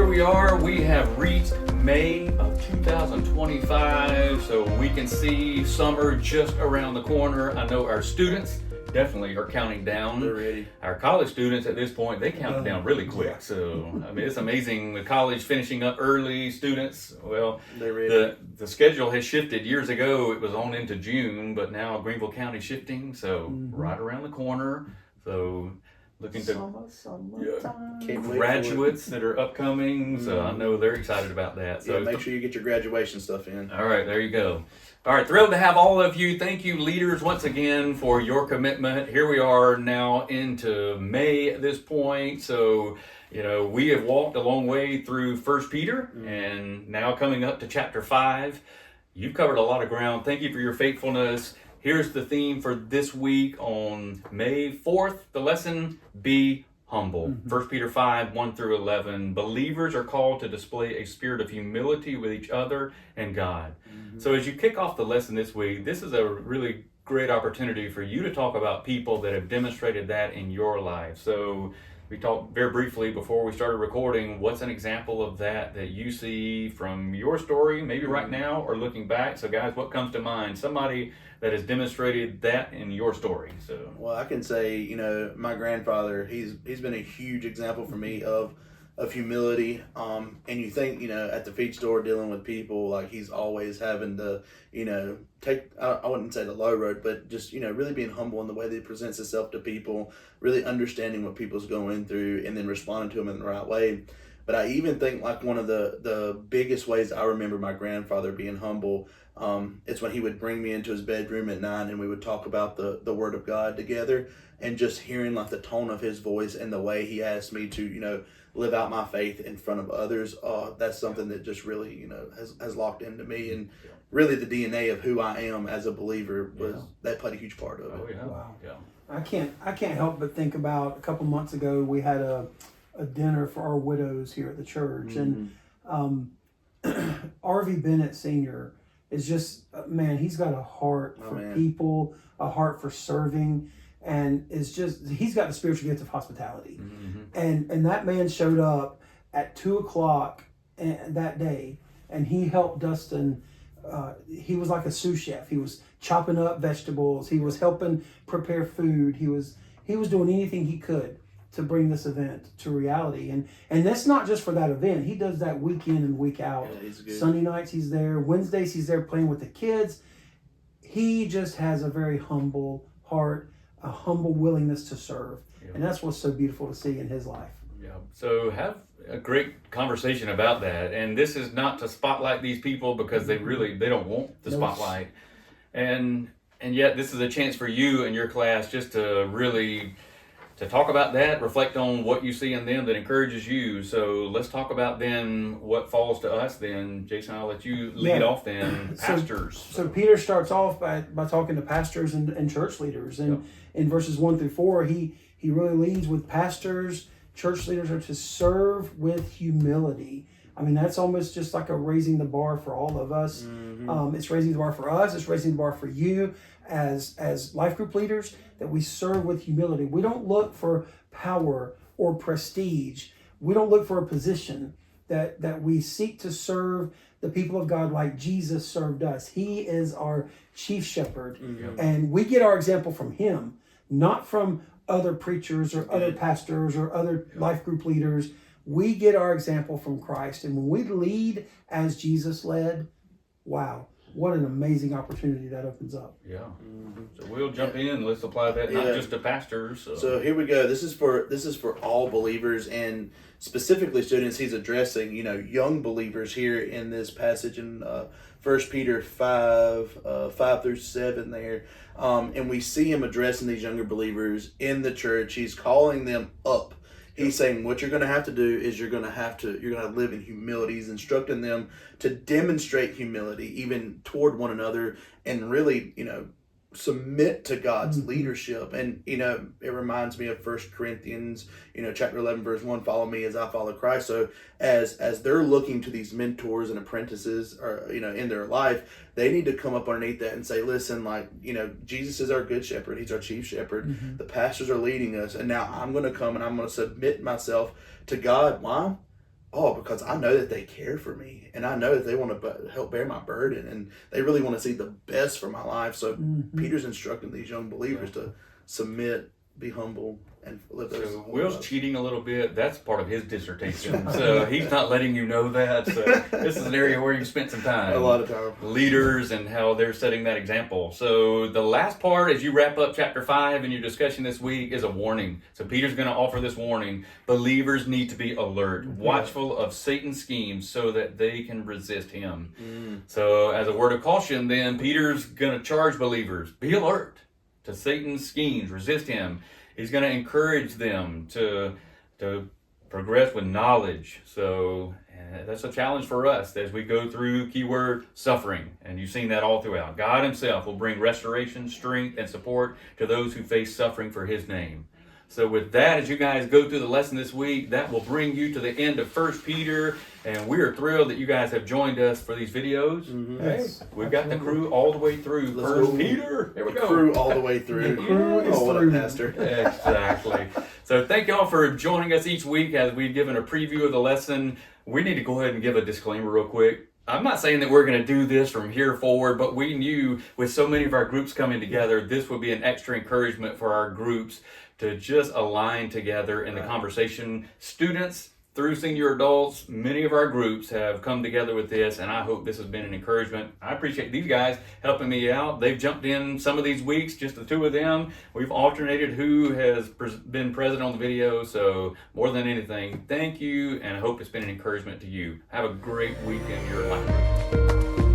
here we are. We have reached May of 2025, so we can see summer just around the corner. I know our students definitely are counting down. They're ready. Our college students at this point, they count down really quick. So, I mean, it's amazing with college finishing up early. Students, well, They're ready. the schedule has shifted. Years ago, it was on into June, but now Greenville County shifting, so right around the corner. So, looking to Can't wait graduates that are upcoming, so I know they're excited about that. So make sure you get your graduation stuff in. all right, there you go. All right, thrilled to have all of you. Thank you, leaders, once again for your commitment. Here we are now into May at this point. So, you know, we have walked a long way through 1 Peter and now coming up to chapter 5. You've covered a lot of ground. Thank you for your faithfulness. Here's the theme for this week on May 4th. The lesson, be humble. 1 Peter 5, 1 through 11. Believers are called to display a spirit of humility with each other and God. So as you kick off the lesson this week, this is a really great opportunity for you to talk about people that have demonstrated that in your life. So we talked very briefly before we started recording. What's an example of that you see from your story, maybe right now or looking back? So guys, what comes to mind? Somebody that has demonstrated that in your story. So Well, I can say, you know, my grandfather, he's been a huge example for me of humility. And you think, you know, at the feed store dealing with people, like he's always having to, you know, take, I wouldn't say the low road, but just, you know, really being humble in the way that he presents himself to people, really understanding what people's going through and then responding to them in the right way. But I even think like one of the biggest ways I remember my grandfather being humble, it's when he would bring me into his bedroom at night and we would talk about the Word of God together, and just hearing like the tone of his voice and the way he asked me to, you know, live out my faith in front of others. That's something that just really, you know, has locked into me, and really the DNA of who I am as a believer that played a huge part of it. oh yeah, Wow. yeah. I can't help but think about a couple months ago we had a dinner for our widows here at the church, and R.V. Bennett Sr. is just, man, he's got a heart for people, a heart for serving, and he's got the spiritual gift of hospitality. And that man showed up at 2:00 that day, and he helped Dustin. He was like a sous chef. He was chopping up vegetables. He was helping prepare food. He was doing anything he could to bring this event to reality. And that's not just for that event. He does that week in and week out. Yeah, he's good. Sunday nights he's there. Wednesdays he's there playing with the kids. He just has a very humble heart, a humble willingness to serve. Yeah. And that's what's so beautiful to see in his life. Yeah. So have a great conversation about that. And this is not to spotlight these people because they don't want the spotlight. And yet this is a chance for you and your class just to really to talk about that, reflect on what you see in them that encourages you. So let's talk about then what falls to us then. Jason, I'll let you lead off then. Pastors. So Peter starts off by talking to pastors and church leaders. And in verses 1 through 4, he really leads with pastors. Church leaders are to serve with humility. I mean, that's almost just like a raising the bar for all of us. It's raising the bar for us. It's raising the bar for you as life group leaders, that we serve with humility. We don't look for power or prestige. We don't look for a position. That we seek to serve the people of God like Jesus served us. He is our chief shepherd. And we get our example from him, not from other preachers or other pastors or other life group leaders. We get our example from Christ. And when we lead as Jesus led, wow, what an amazing opportunity that opens up. Yeah. So we'll jump in. Let's apply that not just to pastors. So here we go. This is for all believers, and specifically students. He's addressing, you know, young believers here in this passage in 1 Peter 5, 5 through 7 there. And we see him addressing these younger believers in the church. He's calling them up. He's saying what you're going to have to do is you're going to live in humility. He's instructing them to demonstrate humility even toward one another, and really, you know, submit to God's leadership. And, you know, it reminds me of 1 Corinthians, you know, chapter 11, verse 1, follow me as I follow Christ. So as they're looking to these mentors and apprentices, or, you know, in their life, they need to come up underneath that and say, listen, like, you know, Jesus is our good shepherd. He's our chief shepherd. The pastors are leading us. And now I'm going to come and I'm going to submit myself to God. Why? Oh, because I know that they care for me, and I know that they want to help bear my burden, and they really want to see the best for my life. So Peter's instructing these young believers to submit, be humble, and live those. So Will's cheating a little bit. That's part of his dissertation. So he's not letting you know that. So this is an area where you spent some time. A lot of time. Leaders and how they're setting that example. So the last part, as you wrap up chapter 5 in your discussion this week, is a warning. So Peter's going to offer this warning. Believers need to be alert, watchful of Satan's schemes so that they can resist him. So as a word of caution, then Peter's going to charge believers, be alert to Satan's schemes, resist him. He's going to encourage them to progress with knowledge. So that's a challenge for us as we go through keyword suffering. And you've seen that all throughout. God himself will bring restoration, strength, and support to those who face suffering for his name. So with that, as you guys go through the lesson this week, that will bring you to the end of 1 Peter. And we are thrilled that you guys have joined us for these videos. Hey, we've got the crew all the way through 1 Peter. Here we go. Crew all the way through. The crew is what a through. pastor. Exactly. So thank y'all for joining us each week as we've given a preview of the lesson. We need to go ahead and give a disclaimer real quick. I'm not saying that we're going to do this from here forward, but we knew with so many of our groups coming together, this would be an extra encouragement for our groups to just align together in the conversation. Students through senior adults, many of our groups have come together with this, and I hope this has been an encouragement. I appreciate these guys helping me out. They've jumped in some of these weeks, just the two of them. We've alternated who has been present on the video, so more than anything, thank you, and I hope it's been an encouragement to you. Have a great week in your life.